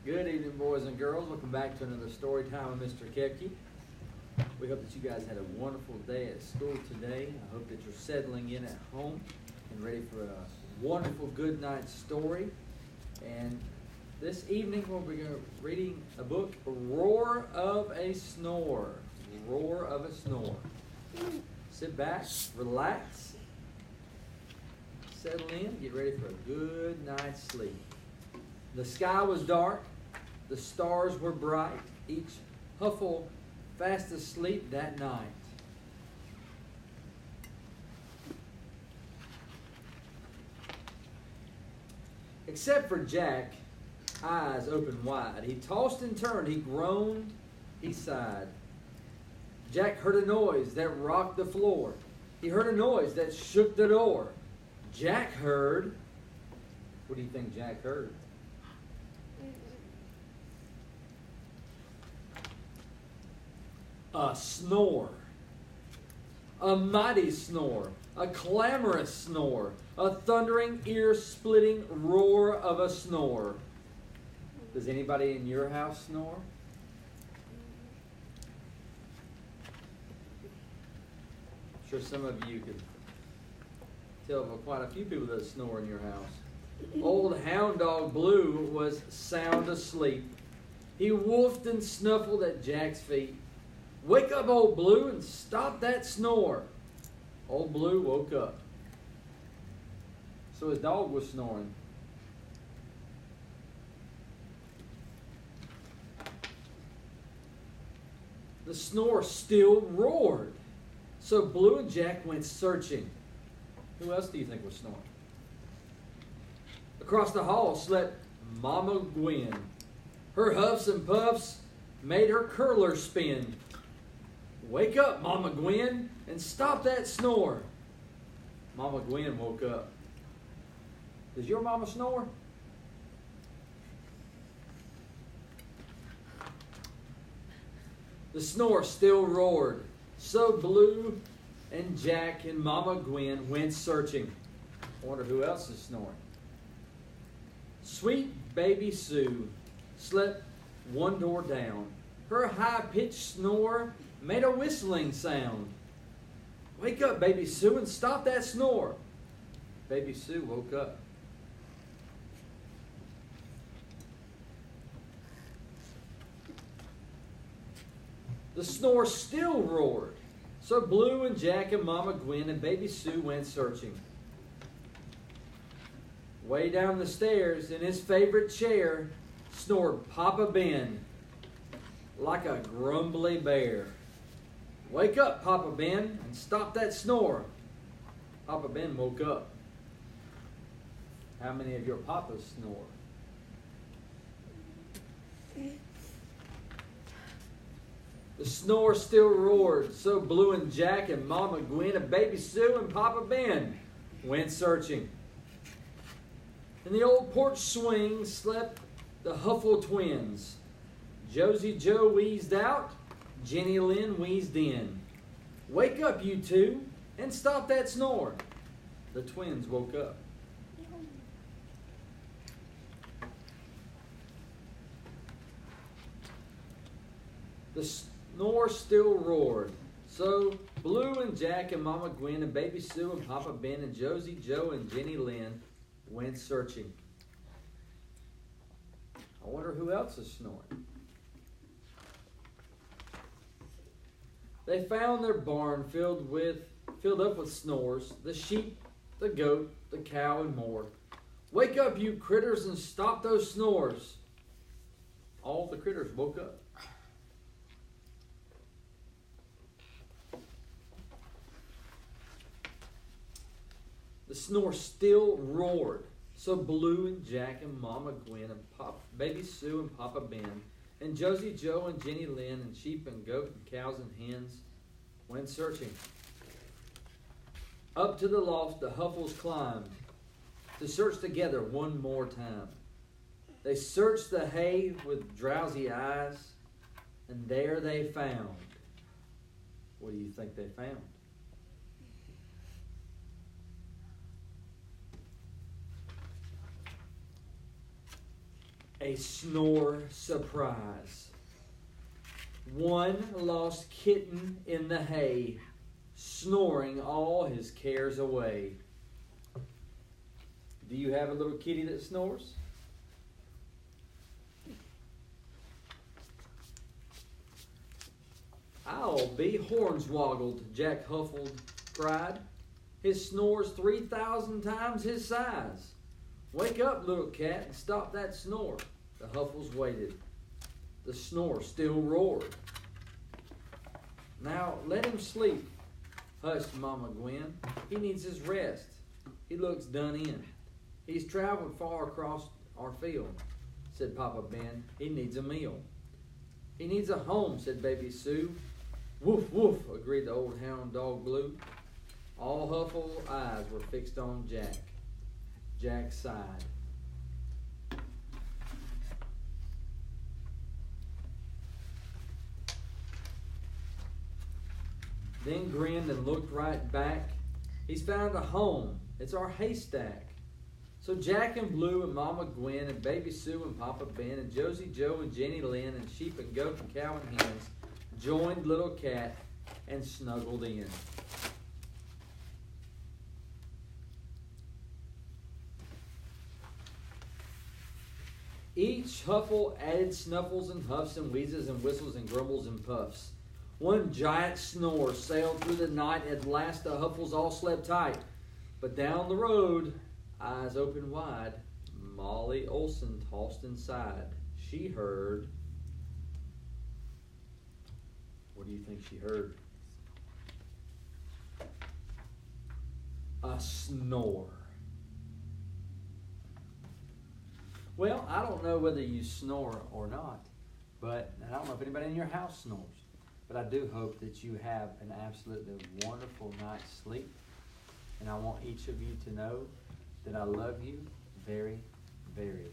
Good evening, boys and girls. Welcome back to another story time with Mr. Kepke. We hope that you guys had a wonderful day at school today. I hope that you're settling in at home and ready for a wonderful good night story. And this evening we'll be reading a book, Roar of a Snore. Roar of a Snore. Sit back, relax, settle in, get ready for a good night's sleep. The sky was dark, the stars were bright, each huffle fast asleep that night. Except for Jack, eyes open wide. He tossed and turned, he groaned, he sighed. Jack heard a noise that rocked the floor. He heard a noise that shook the door. Jack heard... What do you think Jack heard? A snore. A mighty snore. A clamorous snore. A thundering, ear-splitting roar of a snore. Does anybody in your house snore? I'm sure some of you could tell of quite a few people that snore in your house. Old hound dog Blue was sound asleep. He wolfed and snuffled at Jack's feet. "Wake up, old Blue, and stop that snore." Old Blue woke up. So his dog was snoring. The snore still roared. So Blue and Jack went searching. Who else do you think was snoring? Across the hall slept Mama Gwen. Her huffs and puffs made her curler spin. "Wake up, Mama Gwen, and stop that snore." Mama Gwen woke up. Does your mama snore? The snore still roared. So Blue and Jack and Mama Gwen went searching. I wonder who else is snoring. Sweet baby Sue slept one door down. Her high-pitched snore made a whistling sound. "Wake up, baby Sue, and stop that snore." Baby Sue woke up. The snore still roared. So Blue and Jack and Mama Gwen and baby Sue went searching. Way down the stairs in his favorite chair snored Papa Ben like a grumbly bear. "Wake up, Papa Ben, and stop that snore." Papa Ben woke up. How many of your papas snore? The snore still roared, so Blue and Jack and Mama Gwen and baby Sue and Papa Ben went searching. In the old porch swing slept the Huffle twins. Josie Joe wheezed out, Jenny Lynn wheezed in. "Wake up, you two, and stop that snore." The twins woke up. The snore still roared. So Blue and Jack and Mama Gwen and baby Sue and Papa Ben and Josie Joe and Jenny Lynn went searching. I wonder who else is snoring. They found their barn filled up with snores, the sheep, the goat, the cow, and more. "Wake up, you critters, and stop those snores." All the critters woke up. The snore still roared. So Blue and Jack and Mama Gwen and baby Sue and Papa Ben and Josie Joe and Jenny Lynn and sheep and goat and cows and hens went searching. Up to the loft the Huffles climbed to search together one more time. They searched the hay with drowsy eyes, and there they found. What do you think they found? a Snore surprise. One lost kitten in the hay, snoring all his cares away. Do you have a little kitty that snores? I'll be hornswoggled, Jack Huffled cried. His snore's 3,000 times his size. Wake up, little cat, and stop that snore. The Huffles waited. The snore still roared. Now let him sleep, hushed Mama Gwen. He needs his rest. He looks done in. He's traveled far across our field, said Papa Ben. He needs a meal. He needs a home, said Baby Sue. Woof, woof, agreed the old hound dog Blue. All Huffle eyes were fixed on Jack. Jack sighed. Then grinned and looked right back. He's found a home. It's our haystack. So Jack and Blue and Mama Gwen and Baby Sue and Papa Ben and Josie Joe and Jenny Lynn and sheep and goat and cow and hens joined Little Cat and snuggled in. Each Huffle added snuffles and huffs and wheezes and whistles and grumbles and puffs. One giant snore sailed through the night. At last the Huffles all slept tight. But down the road, eyes open wide, Molly Olson tossed inside. She heard... What do you think she heard? A snore. Well, I don't know whether you snore or not, but I don't know if anybody in your house snores. But I do hope that you have an absolutely wonderful night's sleep. And I want each of you to know that I love you very, very